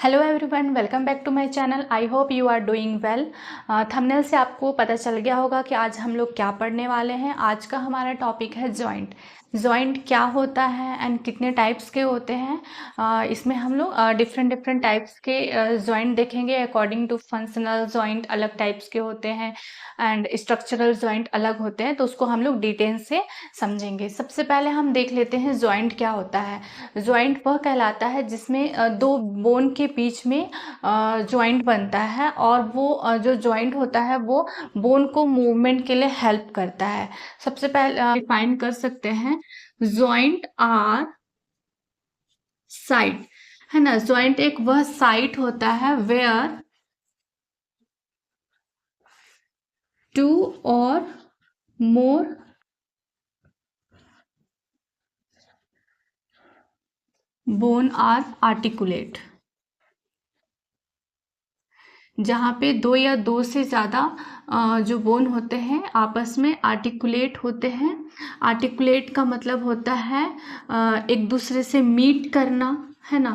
Hello everyone, welcome back to my channel. I hope you are doing well. Thumbnail से आपको पता चल गया होगा कि आज हम लोग क्या पढ़ने वाले हैं। आज का हमारा टॉपिक है जॉइंट। जॉइंट क्या होता है एंड कितने टाइप्स के होते हैं। इसमें हम लोग डिफरेंट डिफरेंट टाइप्स के जॉइंट देखेंगे। अकॉर्डिंग टू फंक्शनल जॉइंट अलग टाइप्स के होते हैं एंड स्ट्रक्चरल जॉइंट अलग होते हैं, तो उसको हम लोग डिटेल से समझेंगे। सबसे पहले हम देख लेते हैं जॉइंट क्या होता है। जॉइंट वह कहलाता है जिसमें दो बोन के बीच में जॉइंट बनता है, और वो जो जॉइंट होता है वो बोन को मूवमेंट के लिए हेल्प करता है। सबसे पहले डिफाइन कर सकते हैं, जॉइंट आर साइट, है ना। जॉइंट एक वह साइट होता है वेयर टू और मोर बोन आर आर्टिकुलेट, जहाँ पे दो या दो से ज़्यादा जो बोन होते हैं आपस में आर्टिकुलेट होते हैं। आर्टिकुलेट का मतलब होता है एक दूसरे से मीट करना, है ना।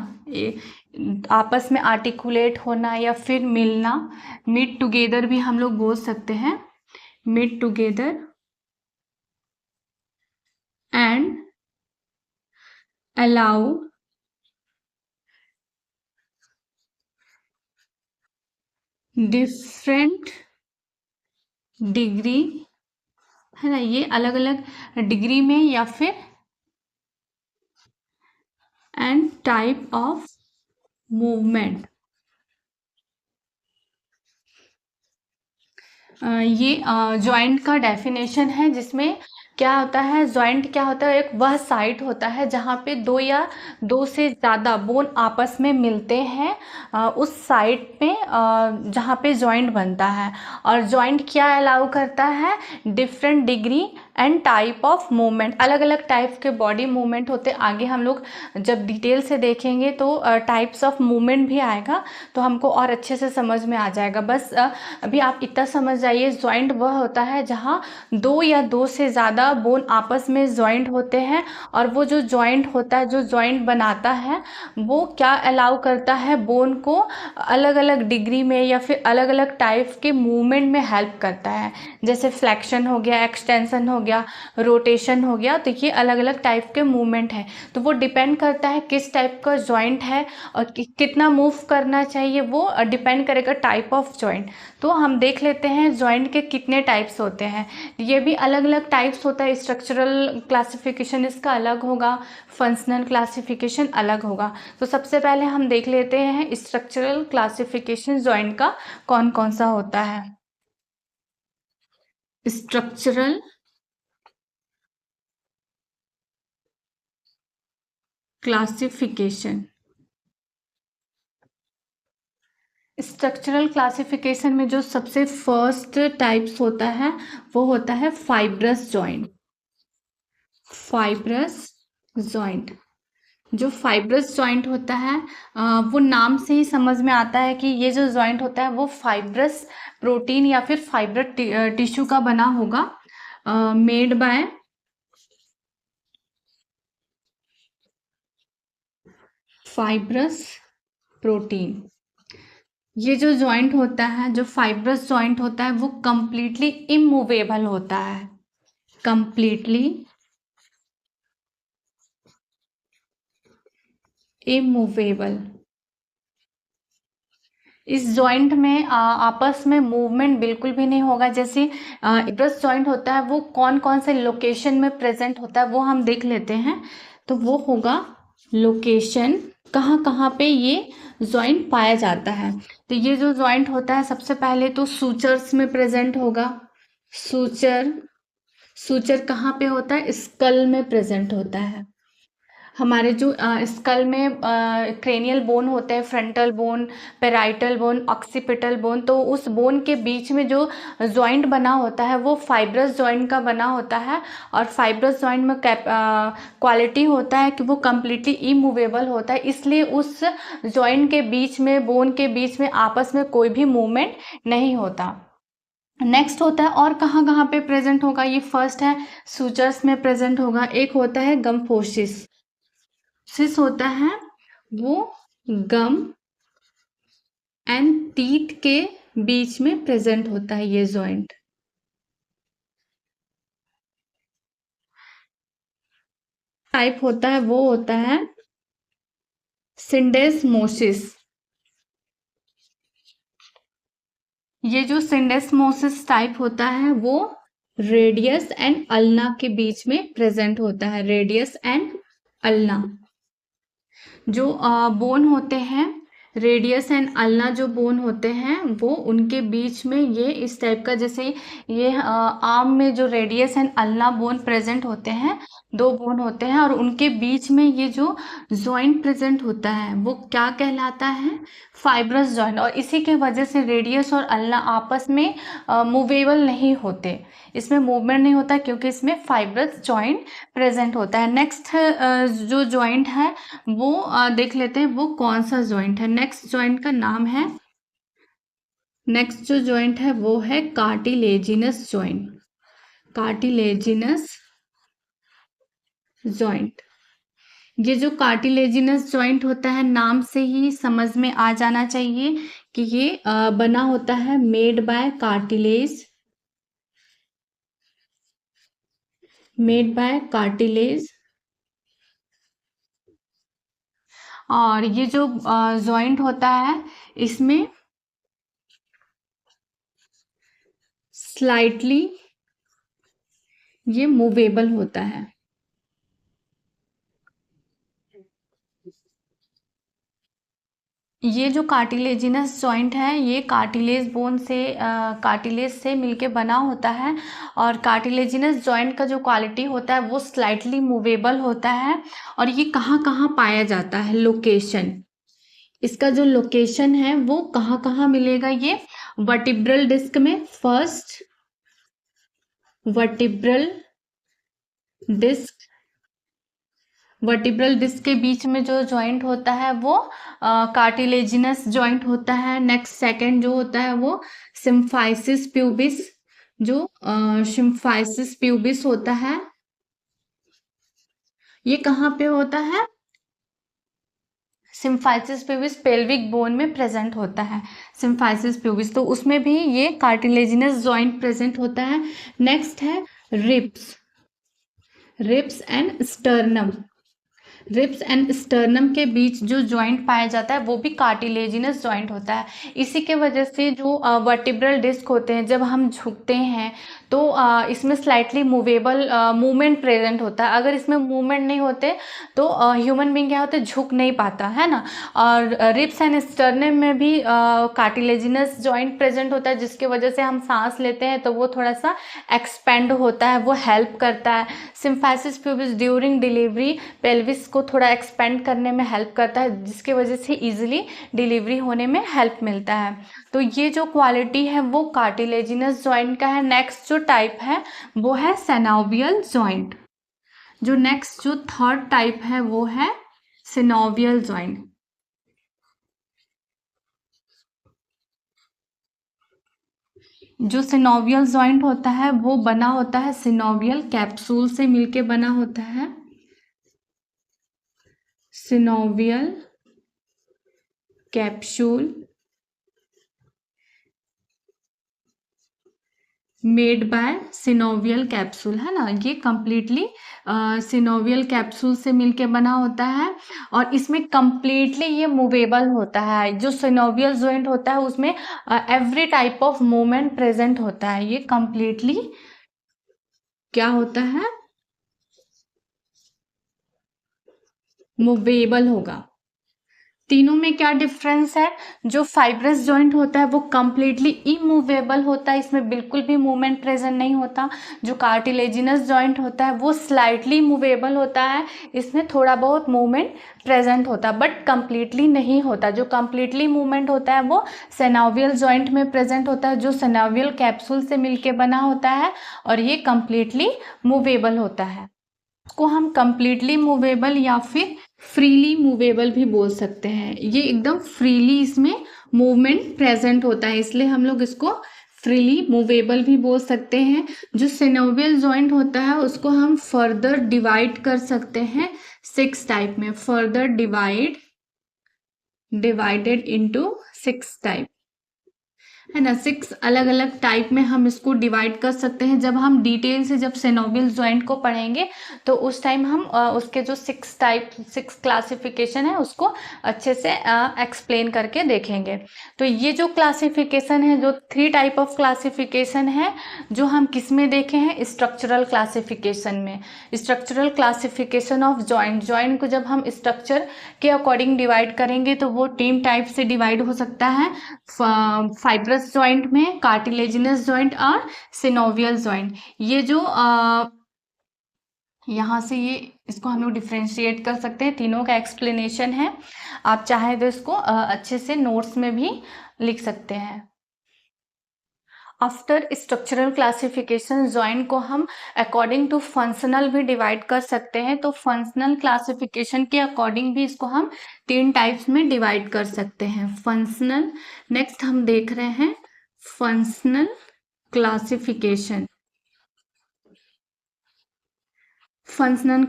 आपस में आर्टिकुलेट होना या फिर मिलना। मीट टुगेदर भी हम लोग बोल सकते हैं, meet together and allow different degree, है ना। ये अलग अलग डिग्री में या फिर एंड टाइप ऑफ मूवमेंट। ये जॉइंट का डेफिनेशन है, जिसमें क्या होता है, जॉइंट क्या होता है, एक वह साइट होता है जहाँ पे दो या दो से ज़्यादा बोन आपस में मिलते हैं। उस साइट में जहाँ पे जॉइंट बनता है। और जॉइंट क्या अलाउ करता है, different degree and type of movement. अलग अलग टाइप के बॉडी मूवमेंट होते हैं। आगे हम लोग जब डिटेल से देखेंगे तो टाइप्स ऑफ मूवमेंट भी आएगा, तो हमको और अच्छे से समझ में आ जाएगा। बस अभी आप इतना समझ जाइए, जॉइंट वह होता है जहाँ दो या दो से ज़्यादा बोन आपस में जॉइंट होते हैं। और वो जो जॉइंट होता है, जो जॉइंट बनाता है, वो क्या अलाउ करता है, बोन को अलग अलग डिग्री में या फिर अलग अलग टाइप के मूवमेंट में हेल्प करता है। जैसे फ्लेक्शन हो गया, एक्सटेंशन हो गया, रोटेशन हो गया, तो ये अलग अलग टाइप के मूवमेंट है। तो वो डिपेंड करता है किस टाइप का जॉइंट है और कितना मूव करना चाहिए, वो डिपेंड करेगा टाइप ऑफ जॉइंट। तो हम देख लेते हैं जॉइंट के कितने टाइप्स होते हैं। ये भी अलग अलग टाइप्स होता है। स्ट्रक्चरल क्लासिफिकेशन इसका अलग होगा, फंक्शनल क्लासिफिकेशन अलग होगा। तो सबसे पहले हम देख लेते हैं स्ट्रक्चरल क्लासिफिकेशन जॉइंट का कौन कौन सा होता है। स्ट्रक्चरल क्लासिफिकेशन, स्ट्रक्चरल क्लासिफिकेशन में जो सबसे फर्स्ट टाइप्स होता है वो होता है फाइब्रस जॉइंट। फाइब्रस जॉइंट, जो फाइब्रस जॉइंट होता है, वो नाम से ही समझ में आता है कि ये जो जॉइंट होता है वो फाइब्रस प्रोटीन या फिर फाइबर टिश्यू का बना होगा, मेड बाय फाइब्रस प्रोटीन। ये जो जॉइंट होता है, जो फाइब्रस जॉइंट होता है, वो कंप्लीटली इमूवेबल होता है। Completely immovable. इस जॉइंट में आपस में मूवमेंट बिल्कुल भी नहीं होगा। जैसे फाइब्रस जॉइंट होता है, वो कौन कौन से लोकेशन में प्रेजेंट होता है वो हम देख लेते हैं। तो वो होगा लोकेशन, कहाँ कहाँ पे ये जॉइंट पाया जाता है। तो ये जो जॉइंट होता है, सबसे पहले तो सूचर्स में प्रेजेंट होगा। सूचर, सूचर कहाँ पे होता है, स्कल में प्रेजेंट होता है। हमारे जो स्कल में क्रेनियल बोन होते हैं, frontal bone, parietal bone, occipital bone, तो उस बोन के बीच में जो जॉइंट बना होता है वो फाइब्रस जॉइंट का बना होता है। और फाइब्रस जॉइंट में क्वालिटी होता है कि वो कम्प्लीटली इमूवेबल होता है, इसलिए उस जॉइंट के बीच में, बोन के बीच में आपस में कोई भी मूवमेंट नहीं होता। नेक्स्ट होता है, और कहाँ कहाँ पे प्रेजेंट होगा, ये फर्स्ट है सूचर्स में प्रेजेंट होगा। एक होता है गम फोसिस। सिस होता है वो गम एंड टीथ के बीच में प्रेजेंट होता है ये जॉइंट। टाइप होता है वो होता है सिंडेस्मोसिस। ये जो सिंडेस्मोसिस टाइप होता है वो रेडियस एंड अल्ना के बीच में प्रेजेंट होता है। रेडियस एंड अल्ना जो बोन होते हैं, रेडियस एंड अल्ना जो बोन होते हैं वो उनके बीच में ये इस टाइप का, जैसे ये आर्म में जो radius and ulna bone present होते हैं, दो बोन होते हैं और उनके बीच में ये जो जॉइंट प्रेजेंट होता है वो क्या कहलाता है, फाइब्रस जॉइंट। और इसी के वजह से रेडियस और अल्ना आपस में मूवेबल नहीं होते, इसमें मूवमेंट नहीं होता क्योंकि इसमें फाइब्रस जॉइंट प्रेजेंट होता है। नेक्स्ट जो जॉइंट है वो देख लेते हैं वो कौन सा जॉइंट है। नेक्स्ट जॉइंट का नाम है, नेक्स्ट जो जॉइंट है वो है कार्टिलेजिनस जॉइंट। कार्टिलेजिनस जॉइंट, ये जो कार्टिलेजिनस जॉइंट होता है नाम से ही समझ में आ जाना चाहिए कि ये बना होता है made by cartilage, made by cartilage. और ये जो जॉइंट होता है इसमें स्लाइटली ये मूवेबल होता है। ये जो कार्टिलेजिनस जॉइंट है ये कार्टिलेज बोन से कार्टिलेज से मिलके बना होता है। और कार्टिलेजिनस जॉइंट का जो क्वालिटी होता है वो स्लाइटली मूवेबल होता है। और ये कहाँ कहाँ पाया जाता है, लोकेशन, इसका जो लोकेशन है वो कहाँ कहाँ मिलेगा, ये वर्टिब्रल डिस्क में, first vertebral disc, vertebral disc के बीच में जो जॉइंट होता है वो कार्टिलेजिनस जॉइंट होता है। नेक्स्ट सेकंड जो होता है वो सिम्फाइसिस प्यूबिस, जो सिम्फाइसिस प्यूबिस होता है, ये कहाँ पे होता है, सिम्फाइसिस प्यूबिस पेल्विक बोन में प्रेजेंट होता है। सिम्फाइसिस प्यूबिस तो उसमें भी ये कार्टिलेजिनस जॉइंट प्रेजेंट होता है। नेक्स्ट है ribs, ribs and sternum. Ribs and sternum के बीच जो जॉइंट पाया जाता है वो भी कार्टिलेजिनस जॉइंट होता है। इसी के वजह से जो वर्टिब्रल डिस्क होते हैं जब हम झुकते हैं तो इसमें स्लाइटली मूवेबल मूवमेंट प्रेजेंट होता है। अगर इसमें मूवमेंट नहीं होते तो ह्यूमन बीइंग क्या होते, झुक नहीं पाता है ना। और रिब्स एंड स्टर्नम में भी कार्टिलेजिनस जॉइंट प्रेजेंट होता है जिसकी वजह से हम सांस लेते हैं तो वो थोड़ा सा एक्सपेंड होता है, वो हेल्प करता है। Symphysis pubis during delivery pelvis को थोड़ा एक्सपेंड करने में हेल्प करता है जिसकी वजह से इजीली डिलीवरी होने में हेल्प मिलता है। तो ये जो क्वालिटी है वो कार्टिलेजिनस जॉइंट का है। नेक्स्ट जो टाइप है वो है सिनोवियल जॉइंट। जो नेक्स्ट जो थर्ड टाइप है वो है सिनोवियल जॉइंट। जो सिनोवियल जॉइंट होता है वो बना होता है सिनोवियल कैप्सूल से मिलके बना होता है। Synovial capsule made by synovial capsule, है ना। ये कंप्लीटली सिनोवियल कैप्सूल से मिलके बना होता है और इसमें कंप्लीटली ये मूवेबल होता है। जो सिनोवियल जॉइंट होता है उसमें every type of movement present होता है। ये कंप्लीटली क्या होता है, मूवेबल होगा। तीनों में क्या डिफरेंस है, जो फाइब्रस जॉइंट होता है वो कंप्लीटली इमूवेबल होता है, इसमें बिल्कुल भी मूवमेंट प्रेजेंट नहीं होता। जो कार्टिलेजिनस जॉइंट होता है वो स्लाइटली मूवेबल होता है, इसमें थोड़ा बहुत मूवमेंट प्रेजेंट होता है बट कंप्लीटली नहीं होता। जो कंप्लीटली मूवमेंट होता है वो सिनोवियल जॉइंट में प्रेजेंट होता है जो सिनोवियल कैप्सूल से मिलके बना होता है और ये कंप्लीटली मूवेबल होता है। उसको हम कंप्लीटली मूवेबल या फिर फ्रीली मूवेबल भी बोल सकते हैं। ये एकदम फ्रीली इसमें मूवमेंट प्रेजेंट होता है इसलिए हम लोग इसको फ्रीली मूवेबल भी बोल सकते हैं। जो सिनोवियल जॉइंट होता है उसको हम फर्दर डिवाइड कर सकते हैं 6 टाइप में। Further divide divided into 6 type, है ना। 6 अलग अलग टाइप में हम इसको डिवाइड कर सकते हैं। जब हम डिटेल से जब सिनोवियल जॉइंट को पढ़ेंगे तो उस टाइम हम उसके जो 6 टाइप 6 क्लासिफिकेशन है उसको अच्छे से एक्सप्लेन करके देखेंगे। तो ये जो क्लासिफिकेशन है, जो 3 टाइप ऑफ क्लासिफिकेशन है, जो हम किस में देखे हैं, स्ट्रक्चरल क्लासिफिकेशन में। Structural classification of joint, joint को जब हम स्ट्रक्चर के अकॉर्डिंग डिवाइड करेंगे तो वो 3 टाइप से डिवाइड हो सकता है, फाइब्रस जॉइंट में, कार्टिलेजिनस जॉइंट और सिनोवियल जॉइंट। ये जो यहाँ से ये इसको हम लोग डिफ्रेंशिएट कर सकते हैं, तीनों का एक्सप्लेनेशन है। आप चाहे तो इसको अच्छे से नोट्स में भी लिख सकते हैं। आफ्टर स्ट्रक्चरल क्लासिफिकेशन जॉइंट को हम अकॉर्डिंग टू फंक्शनल भी डिवाइड कर सकते हैं। तो फंक्शनल क्लासिफिकेशन के अकॉर्डिंग भी इसको हम 3 टाइप्स में डिवाइड कर सकते हैं। फंक्शनल, नेक्स्ट हम देख रहे हैं फंक्शनल क्लासिफिकेशन। फंक्शनल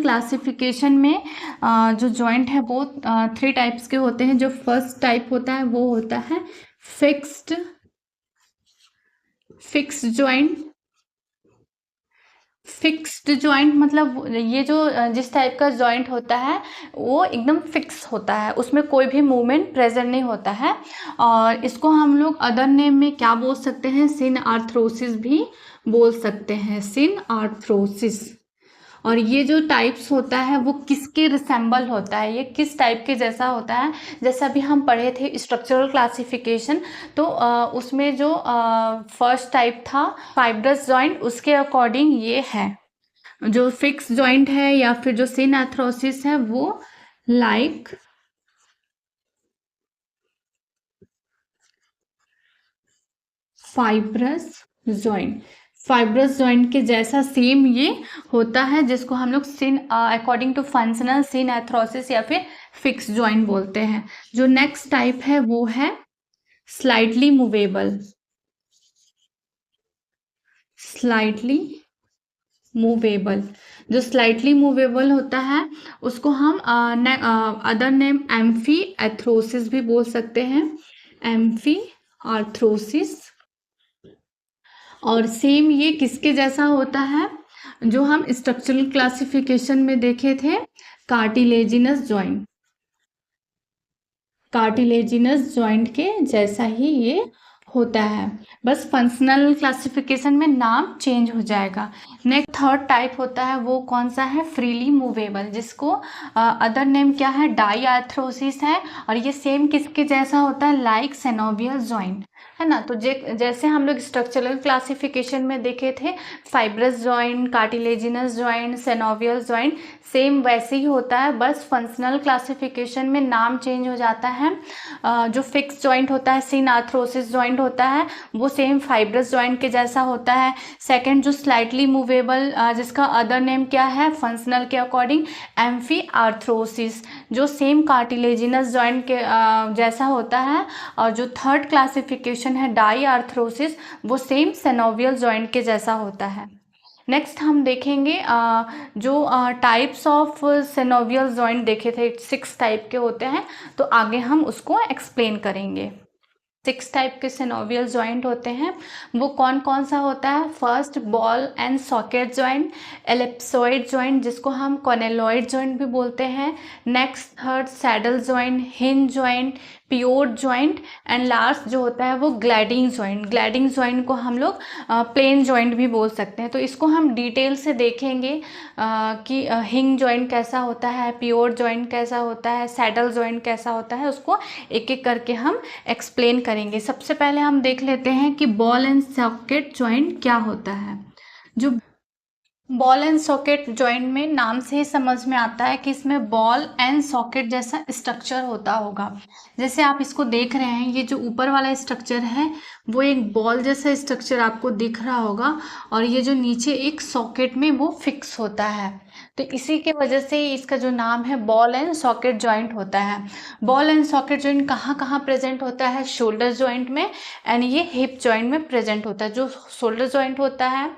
क्लासिफिकेशन में जो जॉइंट है वो 3 टाइप्स के होते हैं। जो फर्स्ट टाइप होता है वो होता है फिक्स्ड जॉइंट। फिक्स्ड जॉइंट मतलब ये जो जिस टाइप का जॉइंट होता है वो एकदम फिक्स होता है, उसमें कोई भी मूवमेंट प्रेजेंट नहीं होता है। और इसको हम लोग अदर नेम में क्या बोल सकते हैं, सिन आर्थरोसिस भी बोल सकते हैं, सिन आर्थरोसिस। और ये जो टाइप्स होता है वो किसके रिसेंबल होता है, ये किस टाइप के जैसा होता है। जैसा अभी हम पढ़े थे स्ट्रक्चरल क्लासिफिकेशन, तो उसमें जो फर्स्ट टाइप था फाइब्रस जॉइंट, उसके अकॉर्डिंग ये है। जो फिक्स जॉइंट है या फिर जो सिन आर्थरोसिस है वो लाइक फाइब्रस जॉइंट के जैसा सेम ये होता है, जिसको हम लोग सिन अकॉर्डिंग टू फंक्शनल सिन आर्थरोसिस या फिर फिक्स जॉइंट बोलते हैं। जो नेक्स्ट टाइप है वो है स्लाइटली मूवेबल। जो स्लाइटली मूवेबल होता है उसको हम अदर नेम एम्फी एथ्रोसिस भी बोल सकते हैं, एम्फी आर्थरोसिस। और सेम ये किसके जैसा होता है, जो हम स्ट्रक्चरल क्लासिफिकेशन में देखे थे, कार्टिलेजिनस जॉइंट के जैसा ही ये होता है। बस फंक्शनल क्लासिफिकेशन में नाम चेंज हो जाएगा। नेक्स्ट थर्ड टाइप होता है वो कौन सा है, फ्रीली मूवेबल, जिसको अदर नेम क्या है, डाई आर्थरोसिस है। और ये सेम किसके जैसा होता है, लाइक सेनोवियल जॉइंट, है ना। तो जैसे हम लोग स्ट्रक्चरल क्लासिफिकेशन में देखे थे fibrous joint, cartilaginous joint, synovial joint, same वैसे ही होता है, बस फंक्शनल क्लासिफिकेशन में नाम चेंज हो जाता है। जो फिक्स जॉइंट होता है, सिन आर्थरोसिस जॉइंट होता है, वो सेम फाइब्रस जॉइंट के जैसा होता है। सेकंड जो स्लाइटली मूवेबल, जिसका अदर नेम क्या है फंक्शनल के अकॉर्डिंग, एम्फी आर्थरोसिस, जो सेम कार्टिलेजिनस जॉइंट के जैसा होता है। और जो थर्ड क्लासिफिकेशन है डाई आर्थरोसिस, वो सेम सेनोवियल जॉइंट के जैसा होता है। नेक्स्ट हम देखेंगे जो टाइप्स ऑफ सेनोवियल जॉइंट देखे थे, 6 टाइप के होते हैं, तो आगे हम उसको एक्सप्लेन करेंगे। 6 टाइप के सेनोवियल जॉइंट होते हैं, वो कौन कौन सा होता है। First ball and socket joint, ellipsoid joint जिसको हम कॉनेलॉइड जॉइंट भी बोलते हैं। Next third saddle joint, hinge joint, pivot joint, and last जो होता है वो ग्लाइडिंग जॉइंट को हम लोग प्लेन जॉइंट भी बोल सकते हैं। तो इसको हम डिटेल से देखेंगे कि हिंज जॉइंट कैसा होता है, पियोट जॉइंट कैसा होता है, सैडल जॉइंट कैसा होता है, उसको एक एक करके हम एक्सप्लेन करेंगे। सबसे पहले हम देख लेते हैं कि बॉल एंड सॉकेट जॉइंट क्या होता है। जो बॉल एंड सॉकेट जॉइंट में नाम से ही समझ में आता है कि इसमें बॉल एंड सॉकेट जैसा स्ट्रक्चर होता होगा। जैसे आप इसको देख रहे हैं, ये जो ऊपर वाला स्ट्रक्चर है वो एक बॉल जैसा स्ट्रक्चर आपको दिख रहा होगा, और ये जो नीचे एक सॉकेट में वो फिक्स होता है। तो इसी के वजह से इसका जो नाम है बॉल एंड सॉकेट जॉइंट होता है। बॉल एंड सॉकेट जॉइंट कहाँ कहाँ प्रेजेंट होता है, शोल्डर जॉइंट में, एंड ये हिप जॉइंट में प्रेजेंट होता है। जो शोल्डर जॉइंट होता है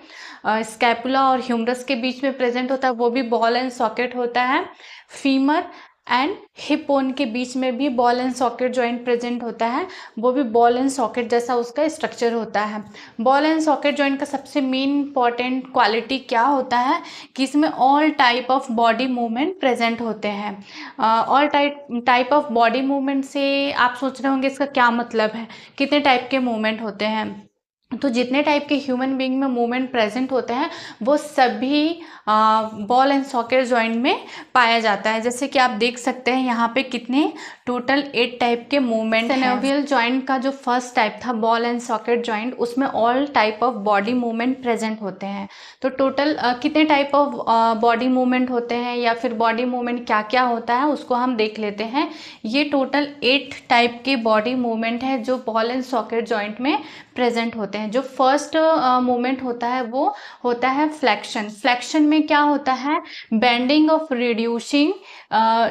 स्कैपुला और ह्यूमरस के बीच में प्रेजेंट होता है, वो भी बॉल एंड सॉकेट होता है। फीमर एंड हिप बोन के बीच में भी ball and socket joint present होता है, वो भी बॉल एंड सॉकेट जैसा उसका स्ट्रक्चर होता है। बॉल एंड सॉकेट जॉइंट का सबसे मेन इंपॉर्टेंट क्वालिटी क्या होता है कि इसमें all type of body movement present होते हैं। All type of body movement से आप सोच रहे होंगे इसका क्या मतलब है, कितने टाइप के मूवमेंट होते हैं। तो जितने टाइप के ह्यूमन बीइंग में मूवमेंट प्रेजेंट होते हैं वो सभी बॉल एंड सॉकेट जॉइंट में पाया जाता है। जैसे कि आप देख सकते हैं यहाँ पे कितने टोटल 8 टाइप के मूवमेंट हैं। सिनोवियल जॉइंट का जो फर्स्ट टाइप था बॉल एंड सॉकेट जॉइंट, उसमें all type of body movement present होते हैं। तो टोटल कितने टाइप ऑफ बॉडी मूवमेंट होते हैं या फिर बॉडी मूवमेंट क्या क्या होता है उसको हम देख लेते हैं। ये टोटल 8 टाइप के बॉडी मूवमेंट है जो बॉल एंड सॉकेट जॉइंट में प्रेजेंट होते हैं। जो फर्स्ट मूवमेंट होता है वो होता है फ्लेक्शन। फ्लेक्शन में क्या होता है, बेंडिंग ऑफ रिड्यूसिंग,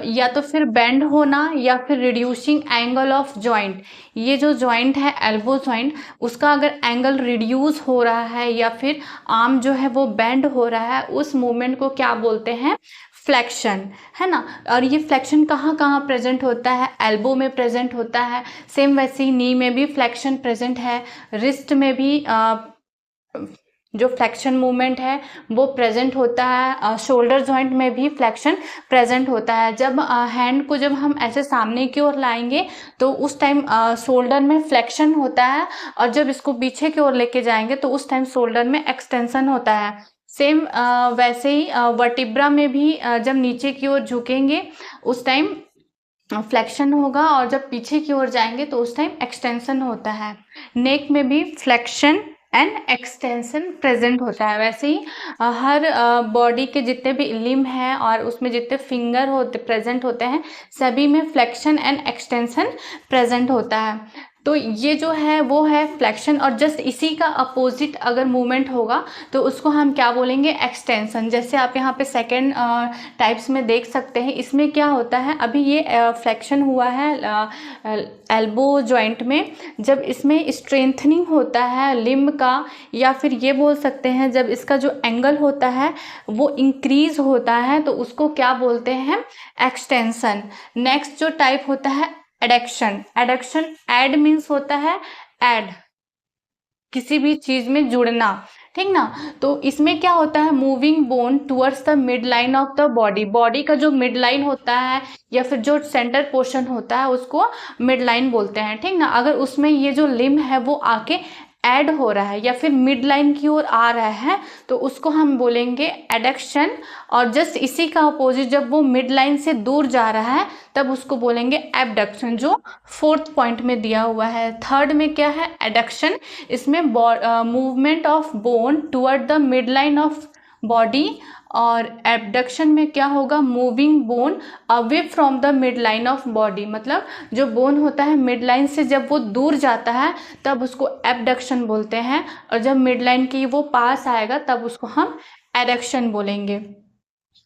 या तो फिर बेंड होना या फिर रिड्यूसिंग एंगल ऑफ जॉइंट। ये जो जॉइंट है एल्बो जॉइंट, उसका अगर एंगल रिड्यूस हो रहा है या फिर आर्म जो है वो बेंड हो रहा है, उस मूवमेंट को क्या बोलते हैं, फ्लेक्शन, है ना। और ये फ्लेक्शन कहाँ कहाँ प्रेजेंट होता है, एल्बो में प्रेजेंट होता है, सेम वैसे ही नी में भी फ्लेक्शन प्रेजेंट है, रिस्ट में भी जो फ्लेक्शन मूवमेंट है वो प्रेजेंट होता है, शोल्डर जॉइंट में भी फ्लेक्शन प्रेजेंट होता है। जब हैंड को जब हम ऐसे सामने की ओर लाएंगे तो उस टाइम शोल्डर में फ्लेक्शन होता है, और जब इसको पीछे की ओर लेके जाएंगे तो उस टाइम शोल्डर में एक्सटेंशन होता है। सेम वैसे ही वर्टिब्रा में भी जब नीचे की ओर झुकेंगे उस टाइम फ्लेक्शन होगा, और जब पीछे की ओर जाएंगे तो उस टाइम एक्सटेंशन होता है। नेक में भी फ्लेक्शन एंड एक्सटेंशन प्रेजेंट होता है। वैसे ही हर बॉडी के जितने भी लिम्ब हैं और उसमें जितने फिंगर होते प्रेजेंट होते हैं सभी में फ्लेक्शन एंड एक्सटेंशन प्रेजेंट होता है। तो ये जो है वो है फ्लेक्शन, और जस्ट इसी का अपोजिट अगर मूवमेंट होगा तो उसको हम क्या बोलेंगे, एक्सटेंशन। जैसे आप यहाँ पे सेकेंड टाइप्स में देख सकते हैं, इसमें क्या होता है, अभी ये फ्लेक्शन हुआ है एल्बो जॉइंट में, जब इसमें स्ट्रेंथनिंग होता है लिम्ब का, या फिर ये बोल सकते हैं जब इसका जो एंगल होता है वो इंक्रीज होता है तो उसको क्या बोलते हैं, एक्सटेंशन। नेक्स्ट जो टाइप होता है एडक्शन। एडक्शन, एड मीन्स होता है ऐड, किसी भी चीज में जुड़ना, ठीक ना। तो इसमें क्या होता है, moving bone towards the mid line of the body. Body का जो मिड लाइन होता है या फिर जो सेंटर पोर्शन होता है उसको मिड लाइन बोलते हैं, ठीक ना। अगर उसमें ये जो लिम्ब है वो आके ऐड हो रहा है या फिर मिड लाइन की ओर आ रहा है तो उसको हम बोलेंगे एडक्शन। और जस्ट इसी का अपोजिट जब वो मिड लाइन से दूर जा रहा है तब उसको बोलेंगे एबडक्शन, जो फोर्थ पॉइंट में दिया हुआ है। थर्ड में क्या है, एडक्शन। इसमें movement of bone toward the mid line of body, और एबडक्शन में क्या होगा, moving bone away from the mid line of body. मतलब जो बोन होता है मिड लाइन से जब वो दूर जाता है तब उसको एबडक्शन बोलते हैं, और जब मिड लाइन की वो पास आएगा तब उसको हम एडक्शन बोलेंगे।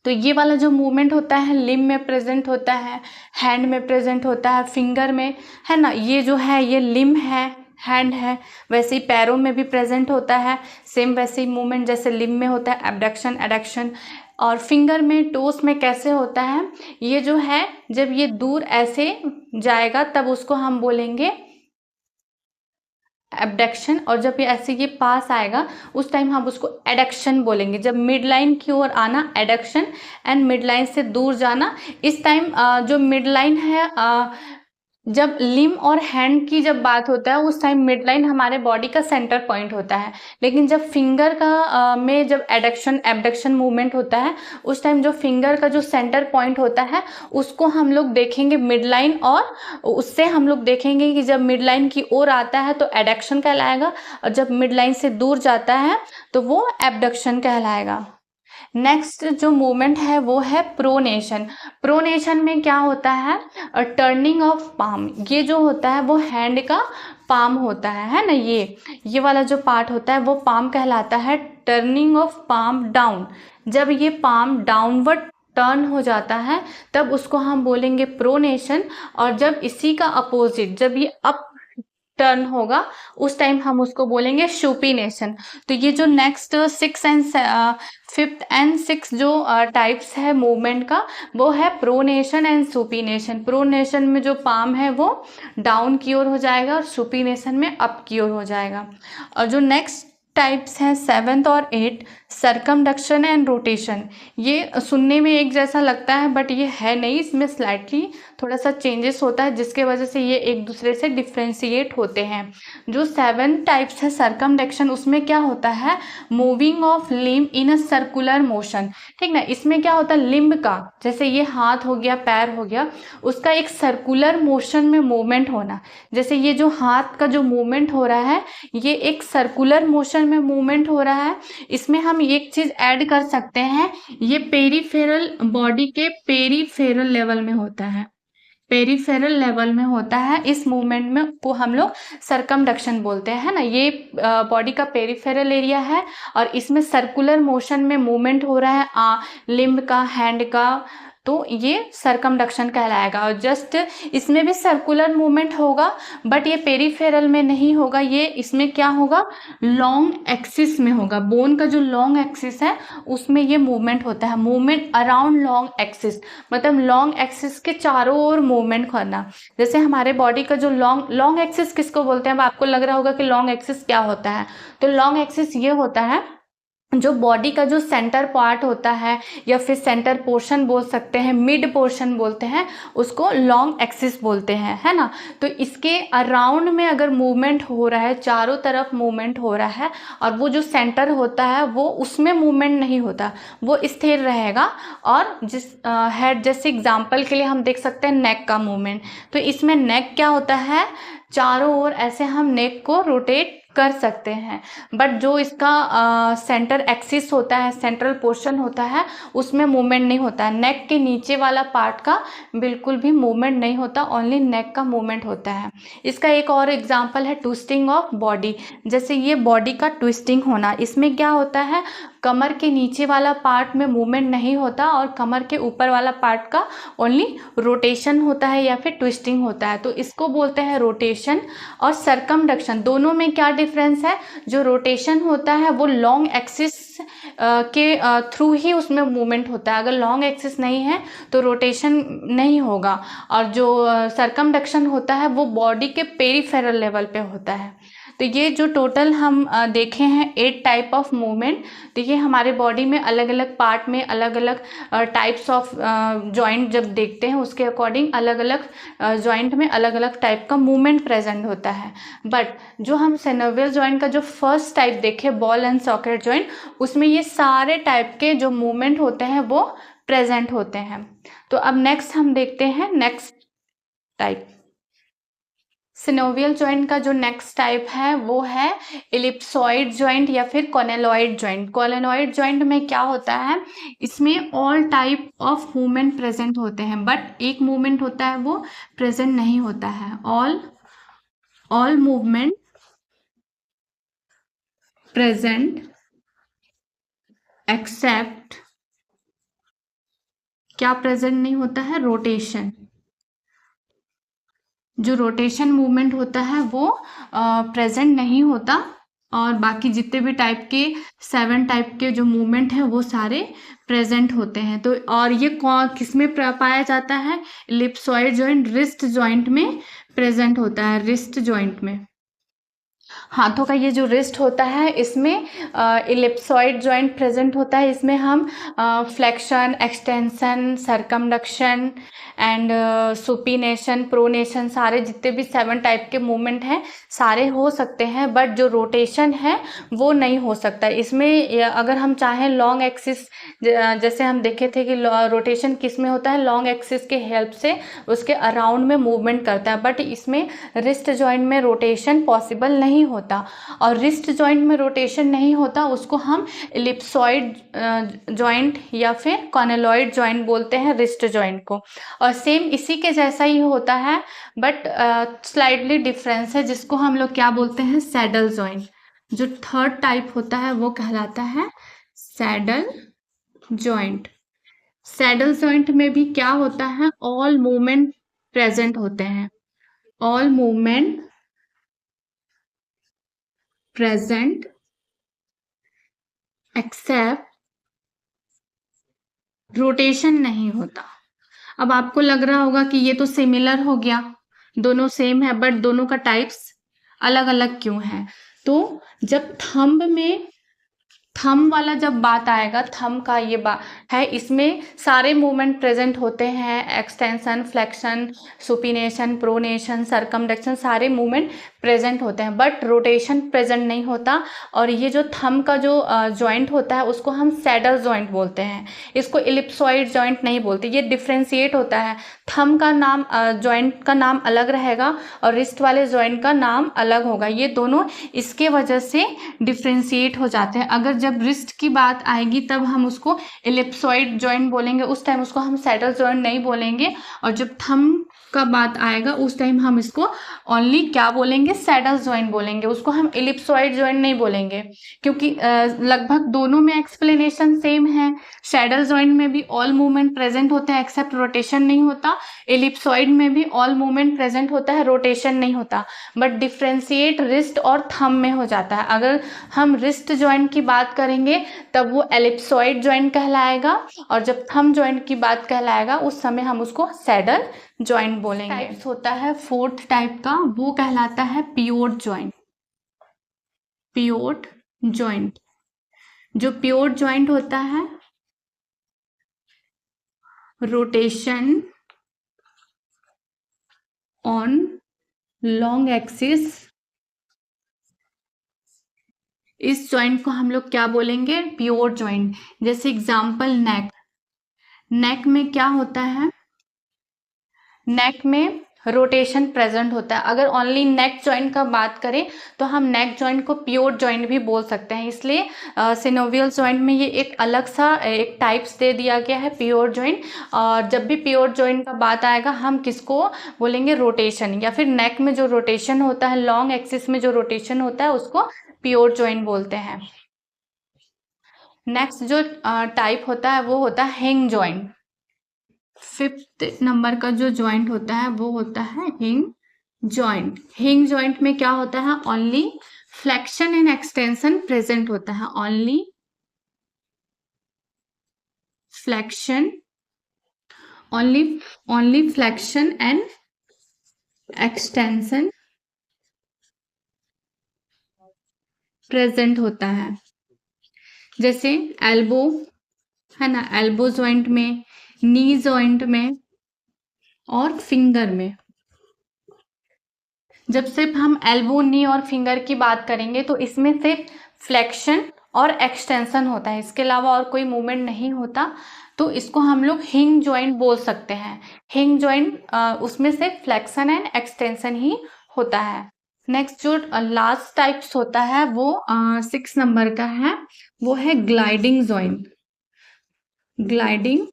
तो ये वाला जो मूवमेंट होता है लिम्ब में प्रेजेंट होता है, हैंड में प्रेजेंट होता है, फिंगर में, है ना। ये जो है ये लिम्ब है, हैंड है। वैसे ही पैरों में भी प्रेजेंट होता है, सेम वैसे ही मूवमेंट जैसे लिम्ब में होता है एबडक्शन एडक्शन। और फिंगर में, टोस में कैसे होता है, ये जो है जब ये दूर ऐसे जाएगा तब उसको हम बोलेंगे एबडक्शन, और जब ये ऐसे ये पास आएगा उस टाइम हम उसको एडक्शन बोलेंगे। जब मिड लाइन की ओर आना एडक्शन, एंड मिड लाइन से दूर जाना, इस टाइम जो मिड लाइन है, जब लिम्ब और हैंड की जब बात होता है उस टाइम मिड लाइन हमारे बॉडी का सेंटर पॉइंट होता है, लेकिन जब फिंगर का में जब एडक्शन एबडक्शन मूवमेंट होता है उस टाइम जो फिंगर का जो सेंटर पॉइंट होता है उसको हम लोग देखेंगे मिड लाइन, और उससे हम लोग देखेंगे कि जब मिड लाइन की ओर आता है तो एडक्शन कहलाएगा, और जब मिड लाइन से दूर जाता है तो वो एबडक्शन कहलाएगा। नेक्स्ट जो मूवमेंट है वो है प्रोनेशन। प्रोनेशन में क्या होता है, टर्निंग ऑफ पाम। ये जो होता है वो हैंड का पाम होता है ना। ये वाला जो पार्ट होता है वो पाम कहलाता है। टर्निंग ऑफ पाम डाउन, जब ये पाम डाउनवर्ड टर्न हो जाता है तब उसको हम बोलेंगे प्रोनेशन। और जब इसी का अपोजिट जब ये अप टर्न होगा, उस टाइम हम उसको बोलेंगे सुपिनेशन। तो ये जो नेक्स्ट 5th and 6th जो टाइप्स है मूवमेंट का, वो है प्रोनेशन एंड सुपिनेशन। प्रोनेशन में जो पाम है वो डाउन की ओर हो जाएगा और सुपिनेशन में अप की ओर हो जाएगा। और जो नेक्स्ट टाइप्स हैं 7th और 8th, सरकमडक्शन एंड रोटेशन। ये सुनने में एक जैसा लगता है बट ये है नहीं, इसमें स्लाइटली थोड़ा सा चेंजेस होता है जिसके वजह से ये एक दूसरे से डिफ्रेंशिएट होते हैं। जो 7 टाइप्स है सरकमडक्शन, उसमें क्या होता है, moving of limb in a circular motion. ठीक ना, इसमें क्या होता है, लिम्ब का, जैसे ये हाथ हो गया, पैर हो गया, उसका एक सर्कुलर मोशन में मूवमेंट होना। जैसे ये जो हाथ का जो मूवमेंट हो रहा है, ये एक सर्कुलर मोशन में मूवमेंट हो रहा है। इसमें हम एक चीज ऐड कर सकते हैं, ये पेरीफेरल, बॉडी के पेरीफेरल लेवल में होता है, पेरीफेरल लेवल में होता है। इस मूवमेंट में को हम लोग सरकमडक्शन बोलते हैं, है ना। ये बॉडी का पेरीफेरल एरिया है और इसमें सर्कुलर मोशन में मूवमेंट हो रहा है लिम्ब का, हैंड का, तो ये सरकमडक्शन कहलाएगा। और जस्ट इसमें भी सर्कुलर मूवमेंट होगा बट ये पेरीफेरल में नहीं होगा, ये इसमें क्या होगा, लॉन्ग एक्सिस में होगा। बोन का जो लॉन्ग एक्सिस है उसमें ये मूवमेंट होता है, मूवमेंट अराउंड लॉन्ग एक्सिस, मतलब लॉन्ग एक्सिस के चारों ओर मूवमेंट करना। जैसे हमारे बॉडी का जो लॉन्ग एक्सिस किसको बोलते हैं, अब आपको लग रहा होगा कि लॉन्ग एक्सिस क्या होता है, तो लॉन्ग एक्सिस ये होता है जो बॉडी का जो सेंटर पार्ट होता है या फिर सेंटर पोर्शन बोल सकते हैं, मिड पोर्शन बोलते हैं, उसको लॉन्ग एक्सिस बोलते हैं, है ना। तो इसके अराउंड में अगर मूवमेंट हो रहा है, चारों तरफ मूवमेंट हो रहा है और वो जो सेंटर होता है वो उसमें मूवमेंट नहीं होता, वो स्थिर रहेगा। और जिस हेड, जैसे एग्जांपल के लिए हम देख सकते हैं नेक का मूवमेंट, तो इसमें नेक क्या होता है, चारों ओर ऐसे हम नेक को रोटेट कर सकते हैं। बट जो इसका सेंटर एक्सिस होता है, सेंट्रल पोर्शन होता है, उसमें मूवमेंट नहीं होता है। नेक के नीचे वाला पार्ट का बिल्कुल भी मूवमेंट नहीं होता, ओनली नेक का मूवमेंट होता है। इसका एक और एग्जांपल है ट्विस्टिंग ऑफ बॉडी। जैसे ये बॉडी का ट्विस्टिंग होना, इसमें क्या होता है, कमर के नीचे वाला पार्ट में मूवमेंट नहीं होता और कमर के ऊपर वाला पार्ट का ओनली रोटेशन होता है या फिर ट्विस्टिंग होता है, तो इसको बोलते हैं रोटेशन। और सरकमडक्शन, दोनों में क्या डिफरेंस है, जो रोटेशन होता है वो लॉन्ग एक्सिस के थ्रू ही उसमें मूवमेंट होता है, अगर लॉन्ग एक्सिस नहीं है तो रोटेशन नहीं होगा। और जो सरकमडक्शन होता है वो बॉडी के पेरीफेरल लेवल पे होता है। तो ये जो टोटल हम देखे हैं 8 टाइप ऑफ मूवमेंट, तो ये हमारे बॉडी में अलग अलग पार्ट में अलग अलग टाइप्स ऑफ जॉइंट जब देखते हैं उसके अकॉर्डिंग अलग अलग जॉइंट में अलग अलग टाइप का मूवमेंट प्रेजेंट होता है। बट जो हम सिनोवियल जॉइंट का जो फर्स्ट टाइप देखे, बॉल एंड सॉकेट जॉइंट, उसमें ये सारे टाइप के जो मूवमेंट होते हैं वो प्रेजेंट होते हैं। तो अब नेक्स्ट हम देखते हैं नेक्स्ट टाइप। सिनोवियल जॉइंट का जो नेक्स्ट टाइप है वो है इलिप्सॉइड जॉइंट या फिर कॉनेलॉइड जॉइंट। कॉनेलॉइड जॉइंट में क्या होता है, इसमें all type of movement present होते हैं बट एक मूवमेंट होता है वो प्रेजेंट नहीं होता है। ऑल मूवमेंट प्रेजेंट एक्सेप्ट, क्या प्रेजेंट नहीं होता है, रोटेशन। जो रोटेशन मूवमेंट होता है वो प्रेजेंट नहीं होता और बाकी जितने भी टाइप के 7 टाइप के जो मूवमेंट है वो सारे प्रेजेंट होते हैं। तो और ये किस में पाया जाता है, इलिप्सॉइड जॉइंट, रिस्ट जॉइंट में प्रेजेंट होता है, रिस्ट जॉइंट में। हाथों का ये जो रिस्ट होता है इसमें इलिप्सॉइड जॉइंट प्रेजेंट होता है। इसमें हम flexion, extension, circumduction and supination, pronation, सारे जितने भी 7 टाइप के मूवमेंट हैं सारे हो सकते हैं बट जो रोटेशन है वो नहीं हो सकता इसमें। अगर हम चाहें लॉन्ग एक्सिस, जैसे हम देखे थे कि रोटेशन किस में होता है, लॉन्ग एक्सिस के हेल्प से उसके अराउंड में मूवमेंट करता है, बट इसमें रिस्ट जॉइंट में रोटेशन पॉसिबल नहीं होता। और रिस्ट जॉइंट में रोटेशन नहीं होता उसको हम इलिप्सॉइड जॉइंट या फिर कॉनेलॉइड जॉइंट बोलते हैं, रिस्ट जॉइंट को। और सेम इसी के जैसा ही होता है बट स्लाइटली डिफरेंस है, जिसको हम लोग क्या बोलते हैं, सैडल जॉइंट। जो थर्ड टाइप होता है वो कहलाता है सैडल जॉइंट। सैडल जॉइंट में भी क्या होता है, ऑल मूवमेंट प्रेजेंट होते हैं, all movement present except rotation नहीं होता। अब आपको लग रहा होगा कि ये तो सिमिलर हो गया, दोनों सेम है, बट दोनों का टाइप्स अलग अलग क्यों है? तो जब थंब वाला जब बात आएगा, थंब का ये बात है, इसमें सारे मूवमेंट प्रेजेंट होते हैं, extension, flexion, supination, pronation, circumduction, सारे मूवमेंट प्रेजेंट होते हैं, बट रोटेशन प्रेजेंट नहीं होता। और ये जो थंब का जो जॉइंट होता है उसको हम सैडल जॉइंट बोलते हैं, इसको इलिप्सॉइड जॉइंट नहीं बोलते। ये डिफ्रेंशिएट होता है, थंब का नाम जॉइंट का नाम अलग रहेगा और रिस्ट वाले जॉइंट का नाम अलग होगा। ये दोनों इसके वजह से डिफ्रेंशिएट हो जाते हैं। अगर जब रिस्ट की बात आएगी तब हम उसको इलिप्सॉइड जॉइंट बोलेंगे, उस टाइम उसको हम सैडल जॉइंट नहीं बोलेंगे। और जब थंब का बात आएगा उस टाइम हम इसको ओनली क्या बोलेंगे, सैडल जॉइंट बोलेंगे, उसको हम इलिप्सॉइड जॉइंट नहीं बोलेंगे, क्योंकि लगभग दोनों में एक्सप्लेनेशन सेम है। सैडल जॉइंट में भी ऑल मूवमेंट प्रेजेंट होते हैं एक्सेप्ट रोटेशन नहीं होता, इलिप्सॉइड में भी ऑल मूवमेंट प्रेजेंट होता है, रोटेशन नहीं होता, बट डिफ्रेंशिएट रिस्ट और थंब में हो जाता है। अगर हम रिस्ट जॉइंट की बात करेंगे तब वो एलिप्सॉइड जॉइंट कहलाएगा, और जब थंब जॉइंट की बात कहलाएगा उस समय हम उसको सैडल जॉइंट बोलेंगे। टाइप्स होता है फोर्थ टाइप का, वो कहलाता है पियोट जॉइंट। पियोट जॉइंट, जो पियोट जॉइंट होता है, रोटेशन ऑन लॉन्ग एक्सिस, इस जॉइंट को हम लोग क्या बोलेंगे, पियोट जॉइंट। जैसे एग्जांपल नेक, नेक में क्या होता है, नेक में रोटेशन प्रेजेंट होता है। अगर ओनली नेक जॉइंट का बात करें तो हम नेक जॉइंट को पियोट जॉइंट भी बोल सकते हैं, इसलिए सिनोवियल जॉइंट में ये एक अलग सा एक टाइप्स दे दिया गया है, पियोट जॉइंट। और जब भी पियोट जॉइंट का बात आएगा हम किसको बोलेंगे, रोटेशन, या फिर नेक में जो रोटेशन होता है, लॉन्ग एक्सिस में जो रोटेशन होता है उसको पियोट जॉइंट बोलते हैं। नेक्स्ट जो टाइप होता है वो होता है हिंग जॉइंट। फिफ्थ नंबर का जो जॉइंट होता है वो होता है हिंग जॉइंट। हिंग जॉइंट में क्या होता है, only flexion and extension present होता है, only flexion, only flexion and extension present होता है। जैसे एल्बो है ना, एल्बो जॉइंट में, नी जॉइंट में और फिंगर में। जब सिर्फ हम एल्बो, नी और फिंगर की बात करेंगे तो इसमें सिर्फ फ्लेक्शन और एक्सटेंशन होता है, इसके अलावा और कोई मूवमेंट नहीं होता, तो इसको हम लोग हिंग जॉइंट बोल सकते हैं। हिंग जॉइंट उसमें सिर्फ फ्लेक्शन एंड एक्सटेंशन ही होता है। नेक्स्ट जो लास्ट टाइप्स होता है वो 6 नंबर का है, वो है gliding joint. Gliding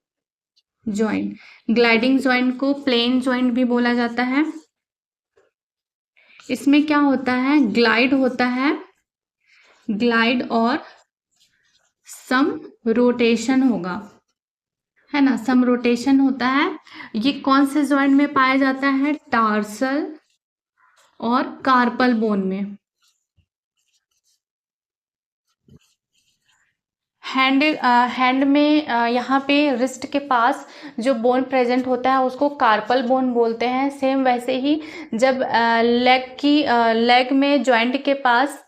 joint, gliding joint को प्लेन जॉइंट भी बोला जाता है। इसमें क्या होता है, ग्लाइड होता है, ग्लाइड और सम रोटेशन होगा, है ना, सम रोटेशन होता है। ये कौन से जॉइंट में पाया जाता है, टार्सल और कार्पल बोन में। हैंड में यहाँ पे रिस्ट के पास जो बोन प्रेजेंट होता है उसको कार्पल बोन बोलते हैं। सेम वैसे ही जब लेग में जॉइंट के पास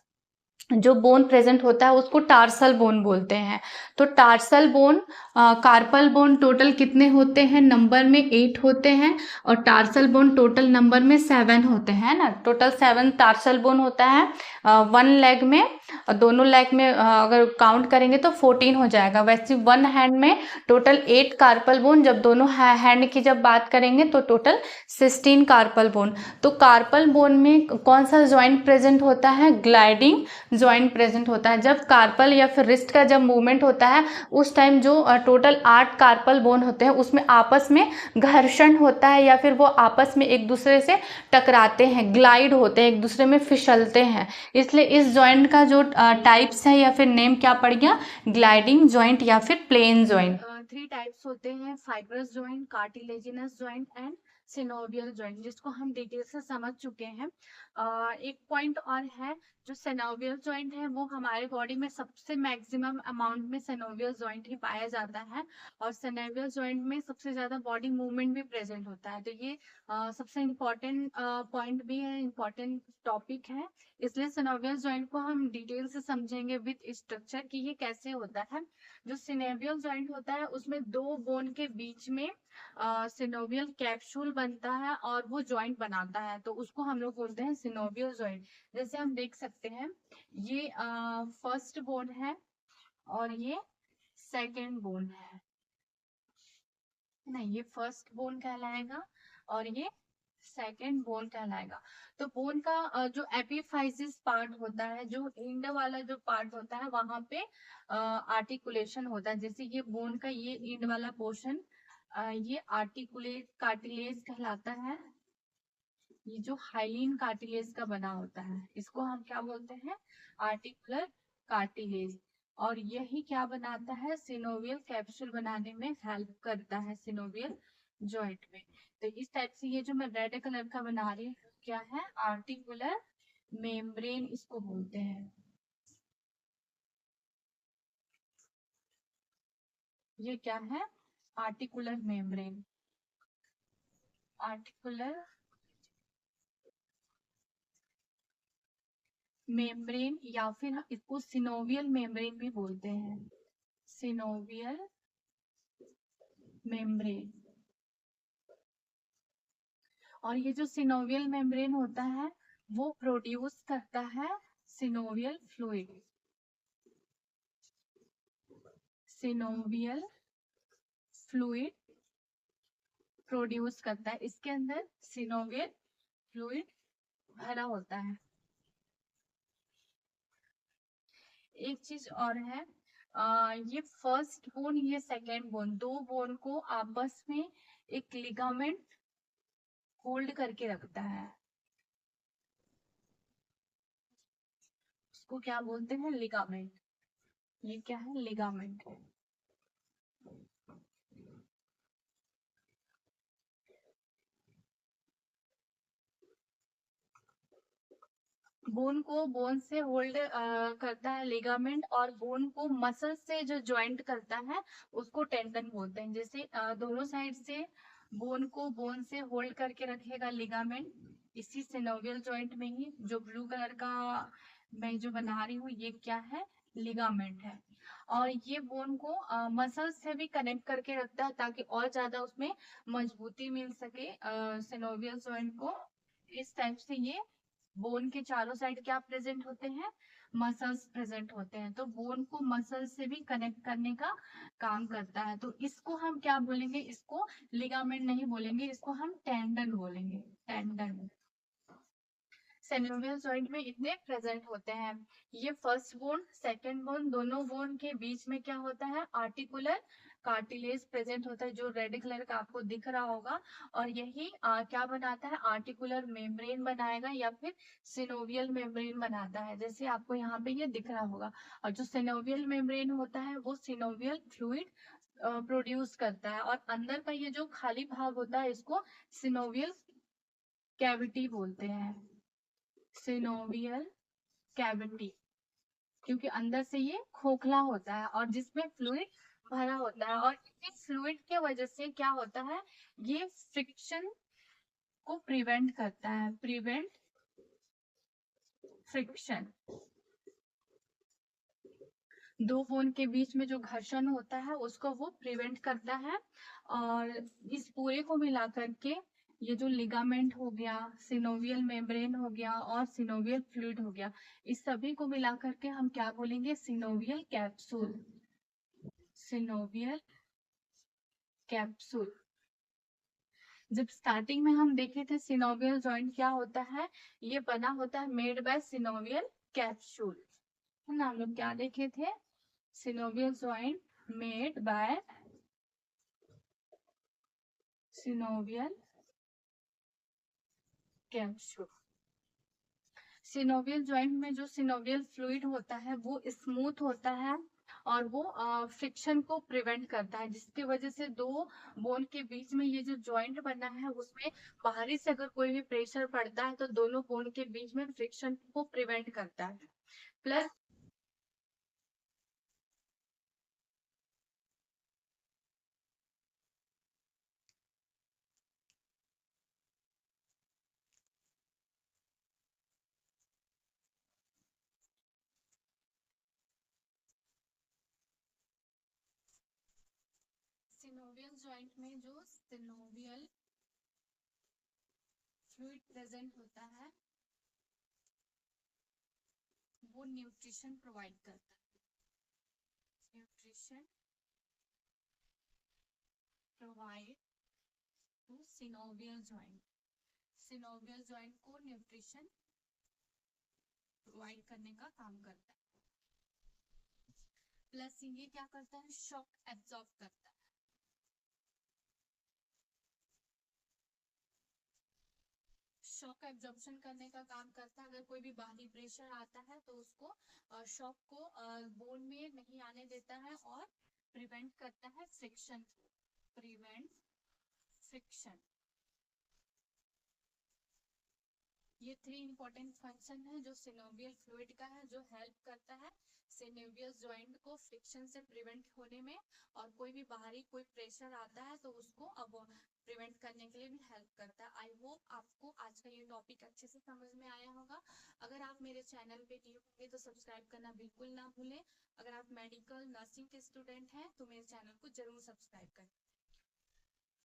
जो बोन प्रेजेंट होता है उसको टार्सल बोन बोलते हैं। तो tarsal bone, carpal bone total कितने होते हैं, नंबर में 8 होते हैं, और टार्सल बोन टोटल नंबर में 7 होते हैं ना। टोटल 7 टार्सल बोन होता है 1 लेग में, और दोनों लेग में अगर काउंट करेंगे तो 14 हो जाएगा। वैसे 1 हैंड में टोटल 8 कार्पल बोन, जब दोनों हैंड की जब बात करेंगे तो टोटल 16 कार्पल बोन। तो कार्पल बोन में कौन सा जॉइंट प्रेजेंट होता है, ग्लाइडिंग जॉइंट प्रेजेंट होता है। जब कार्पल या फिर रिस्ट का जब मूवमेंट होता है उस टाइम जो टोटल 8 कार्पल बोन होते हैं उसमें आपस में घर्षण होता है, या फिर वो आपस में एक दूसरे से टकराते हैं, ग्लाइड होते हैं, एक दूसरे में फिसलते हैं। इसलिए इस जॉइंट का जो टाइप्स है या फिर नेम क्या पड़ गया, ग्लाइडिंग जॉइंट या फिर प्लेन जॉइंट। 3 टाइप्स होते हैं, fibrous joint, cartilaginous joint and synovial joint, जिसको हम डिटेल से समझ चुके हैं। एक पॉइंट और है, जो सिनोवियल जॉइंट है वो हमारे बॉडी में सबसे मैक्सिमम अमाउंट में सिनोवियल जॉइंट ही पाया जाता है, और सिनोवियल जॉइंट में सबसे ज्यादा बॉडी मूवमेंट भी प्रेजेंट होता है। तो ये सबसे इम्पोर्टेंट पॉइंट भी है, इम्पोर्टेंट टॉपिक है। इसलिए सिनोवियल जॉइंट को हम डिटेल से समझेंगे विद स्ट्रक्चर कि ये कैसे होता है। जो सिनोवियल जॉइंट होता है उसमें दो बोन के बीच में सिनोवियल कैप्सूल बनता है और वो जॉइंट बनाता है, तो उसको हम लोग बोलते हैं सिनोवियल जॉइंट। जैसे हम देख सकते हैं, ये फर्स्ट बोन है और ये सेकंड बोन है। नहीं, ये फर्स्ट बोन कहलाएगा और ये सेकंड बोन कहलाएगा। तो बोन का जो एपिफाइसिस पार्ट होता है, जो एंड वाला जो पार्ट होता है, वहां पे आर्टिकुलेशन होता है। जैसे ये बोन का ये एंड वाला पोर्शन, ये आर्टिकुलेट कार्टिलेज कहलाता है। ये जो हाइलिन कार्टिलेज का बना होता है, इसको हम क्या बोलते हैं? Articular cartilage. और यही क्या बनाता है? सिनोवियल कैप्सूल बनाने में हेल्प करता है सिनोवियल जॉइंट में। तो इस टाइप से ये जो मैं रेड कलर का बना रही हूँ, क्या है? आर्टिकुलर मेम्ब्रेन इसको बोलते हैं। ये क्या है? Articular membrane. आर्टिकुलर मेम्ब्रेन, या फिर इसको सिनोवियल मेम्ब्रेन भी बोलते हैं। Synovial membrane. और ये जो सिनोवियल मेम्ब्रेन होता है वो प्रोड्यूस करता है synovial fluid. Synovial fluid produce करता है, इसके अंदर सिनोवियल फ्लूइड भरा होता है। एक चीज और है, ये फर्स्ट बोन, ये सेकेंड बोन, दो बोन को आपस में एक लिगामेंट होल्ड करके रखता है। उसको क्या बोलते हैं? लिगामेंट। ये क्या है? लिगामेंट है। बोन को बोन से होल्ड करता है लिगामेंट, और बोन को मसल से जो ज्वाइंट करता है उसको टेंडन बोलते हैं। जैसे दोनों साइड से बोन को बोन से होल्ड करके रखेगा लिगामेंट, इसी सिनोवियल जॉइंट में ही। जो ब्लू कलर का मैं जो बना रही हूँ, ये क्या है? लिगामेंट है। और ये बोन को मसल से भी कनेक्ट करके रखता है, ताकि और ज्यादा उसमें मजबूती मिल सके सिनोवियल जॉइंट को। इस टाइप से ये बोन के चारों साइड क्या प्रेजेंट होते हैं? मसल्स प्रेजेंट होते हैं। तो बोन को मसल से भी कनेक्ट करने का काम करता है। तो इसको हम क्या बोलेंगे? इसको लिगामेंट नहीं बोलेंगे, इसको हम टेंडन बोलेंगे। टेंडन। सिनोवियल जॉइंट में इतने प्रेजेंट होते हैं। ये फर्स्ट बोन, सेकंड बोन, दोनों बोन के बीच में क्या होता है? आर्टिकुलर कार्टिलेज प्रेजेंट होता है, जो रेड कलर का आपको दिख रहा होगा। और यही क्या बनाता है? आर्टिकुलर मेम्ब्रेन बनाएगा, या फिर सिनोवियल मेम्ब्रेन बनाता है, जैसे आपको यहाँ पे ये दिख रहा होगा। और जो सिनोवियल मेम्ब्रेन होता है वो सिनोवियल फ्लूइड प्रोड्यूस करता है, और अंदर का ये जो खाली भाग होता है इसको सिनोवियल कैविटी बोलते हैं। सिनोवियल कैविटी, क्योंकि अंदर से ये खोखला होता है और जिसमें फ्लूइड भरा होता है। और इस फ्लूइड के वजह से क्या होता है? ये फ्रिक्शन को प्रिवेंट करता है। Prevent friction. दो बोन के बीच में जो घर्षण होता है उसको वो प्रिवेंट करता है। और इस पूरे को मिला करके ये जो लिगामेंट हो गया, सिनोवियल मेम्ब्रेन हो गया और सिनोवियल फ्लूइड हो गया, इस सभी को मिला करके हम क्या बोलेंगे? Synovial capsule. Synovial capsule. जब स्टार्टिंग में हम देखे थे सिनोवियल जॉइंट क्या होता है, ये बना होता है मेड बाय सिनोवियल कैप्सूल, है ना? हम लोग क्या देखे थे? Synovial joint made by synovial capsule. Synovial joint में जो सिनोवियल फ्लूइड होता है वो स्मूथ होता है, और वो फ्रिक्शन को प्रिवेंट करता है, जिसकी वजह से दो बोन के बीच में ये जो जॉइंट बना है उसमें बाहरी से अगर कोई भी प्रेशर पड़ता है तो दोनों बोन के बीच में फ्रिक्शन को प्रिवेंट करता है। प्लस सिनोवियल जॉइंट में जो सिनोवियल फ्लूइड प्रेजेंट होता है वो न्यूट्रिशन प्रोवाइड करता है। Nutrition provide to synovial joint. Synovial joint को न्यूट्रिशन प्रोवाइड करने का काम करता है। प्लस ये क्या करता है, शॉक एब्जॉर्ब करता है। शॉक एब्जॉर्प्शन करने का काम करता है। अगर कोई भी बाहरी प्रेशर आता है तो उसको शॉक को बोन में नहीं आने देता है और प्रिवेंट करता है फ्रिक्शन को। Prevent friction. ये 3 इंपॉर्टेंट फंक्शन है जो सिनोवियल फ्लूइड का है, जो हेल्प करता है सिनोवियल जॉइंट को फ्रिक्शन से प्रिवेंट होने में, और कोई भी बाहरी कोई प्रेशर आता है तो उसको अब प्रिवेंट करने के लिए भी हेल्प करता है। आई होप आपको आज का ये टॉपिक अच्छे से समझ में आया होगा। अगर आप मेरे चैनल पे न्यू होंगे तो सब्सक्राइब करना बिल्कुल ना भूलें। अगर आप मेडिकल नर्सिंग के स्टूडेंट हैं तो मेरे चैनल को जरूर सब्सक्राइब करें।